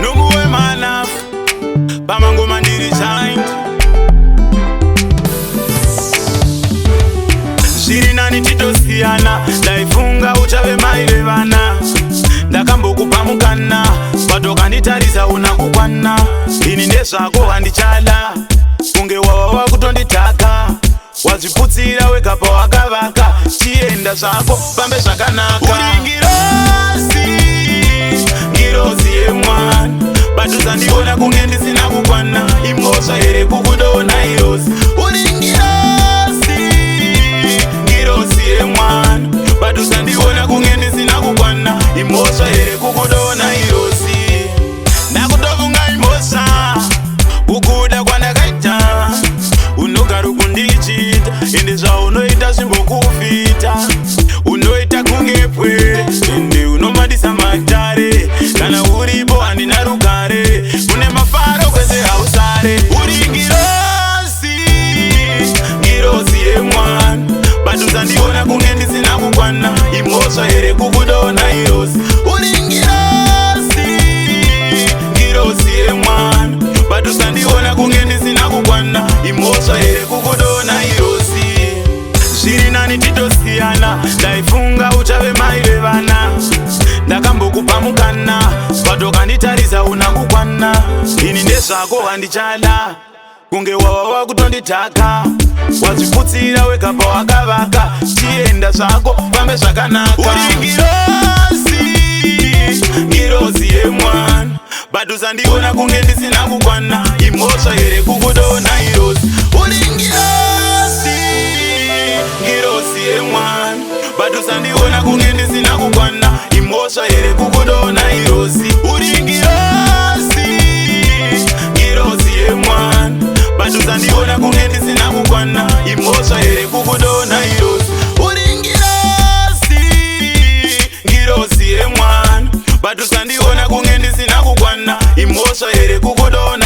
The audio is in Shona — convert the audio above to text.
Nubuwe manaf Bamango mandiri signed Shirinani titosiyana Daifunga uchave maile vana Ndakambokupa mukana Patoka nditarisa unakukwana Ini ndezvako handichala Kunge wawa kutonditaka Wazviputsira wega pawakavaka Chienda zvako pambe zvakanaka Uri ngirozi yemwana Batuzandiona kunge ndisina kukwana Imhosva here kukudona irozi Uri ngirozi yemwana Batuzandiona kunge ndisina kukwana Imhosva here kukudona irozi Ndakutofunga imhosva Kukuda kwandakaita Unogara kundichita Ende zvaunoita zvimbokufita Unoita kunge pwere Ende unomadisa matare Kana uripo handina rugare Kune mafaro kwese hausare Uri ngirozi yemwana Batuzandiona kunge ndisina kukwana Imhosva here kukudona irozi Uri ngirozi yemwana Batuzandiona kunge ndisina kukwana Imhosva here kukudona irozi Zviri nani titosiyana Ndaifunga uchave maile vana Ndakambokupa mukana Patoka nditarisa unakukwana Ini ndezvako handichala Kunge wawa kutonditaka Wazviputsira wega pawakavaka Chienda zvako pambe zvakanaka Uri ngirozi yemwana Batuzandiona kunge ndisina kukwana Imhosva here kukudona irozi Uri ngirozi yemwana Batuzandiona kunge ndisina kukwana Imhosva here kukudona irozi Uri ngirozi yemwana Batuzandiona kunge ndisina kukwana Imhosva here kukudona irozi Uri ngirozi yemwana Batuzandiona kunge ndisina kukwana Imhosva here kukudona